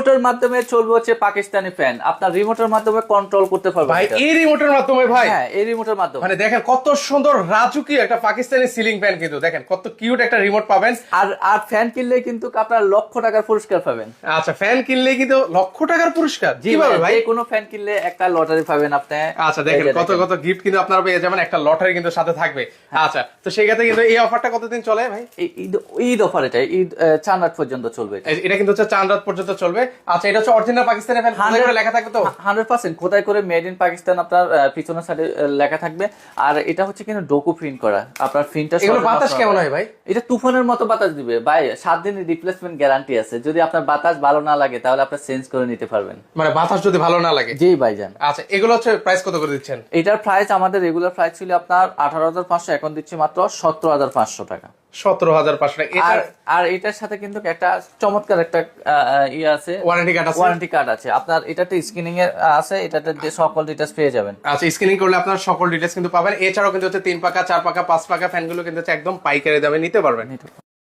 রিমোটের মাধ্যমে চলবে হচ্ছে পাকিস্তানি ফ্যান, আপনার রিমোটের মাধ্যমে কন্ট্রোল করতে পারবেন ভাই এটা। এই রিমোটের মাধ্যমে ভাই? হ্যাঁ, এই রিমোটের মাধ্যমে। মানে দেখেন কত সুন্দর রাজুকি একটা পাকিস্তানি সিলিং ফ্যান, কিন্তু দেখেন কত কিউট একটা রিমোট পাবেন। আর ফ্যান কিনলে কিন্তু আপনার লক্ষ টাকার পুরস্কার পাবেন। আচ্ছা, ফ্যান কিনলে কিন্তু লক্ষ টাকার পুরস্কার? কিভাবে ভাই? যে কোনো ফ্যান কিনলে একটা লটারি পাবেন আপনি। আচ্ছা, দেখেন কত কত গিফট কিন্তু আপনারা পেয়ে যাবেন, একটা লটারি কিন্তু সাথে থাকবে। আচ্ছা, তো সেই ক্ষেত্রে কিন্তু এই অফারটা কতদিন চলে ভাই? ঈদ অফার, এটা ঈদ চাঁদ রাত পর্যন্ত চলবে এটা। এটা কিন্তু হচ্ছে চাঁদ রাত পর্যন্ত চলবে। আচ্ছা, এটা হচ্ছে অরিজিনাল পাকিস্তানি ফ্যান, খোদাই করে লেখা থাকবে তো? 100% খোদাই করে মেড ইন পাকিস্তান আপনার পিছনের সাইডে লেখা থাকবে। আর এটা হচ্ছে কিন্তু ডোকু প্রিন্ট করা, আপনার প্রিন্টটা। এগুলো বাতাস কেমন হয় ভাই? এটা তুফানের মতো বাতাস দিবে ভাই, 7 দিনের রিপ্লেসমেন্ট গ্যারান্টি আছে। যদি আপনার বাতাস ভালো না লাগে তাহলে আপনি চেঞ্জ করে নিতে পারবেন। মানে বাতাস যদি ভালো না লাগে? জি ভাইজান। আচ্ছা, এগুলো হচ্ছে প্রাইস কত করে দিচ্ছেন? এটার প্রাইস আমাদের রেগুলার প্রাইস ছিল আপনার 18,500, এখন দিচ্ছি মাত্র 17,500 টাকা। 17,500 টাকা। আর এটার সাথে কিন্তু একটা চমৎকার একটা ইয়ে আছে, ওয়ারেন্টি কার্ড আছে? ওয়ারেন্টি কার্ড আছে আপনার। এটাতে স্ক্রিনিং এর আছে, এটাতে সকল ডিটেইলস পেয়ে যাবেন। আচ্ছা, স্ক্রিনিং করলে আপনার সকল ডিটেইলস কিন্তু পাবেন। এছাড়াও কিন্তু হচ্ছে 3 পাকা 4 পাকা 5 পাকা ফ্যানগুলো কিন্তু হচ্ছে একদম পাইকারি দামে নিতে পারবেন।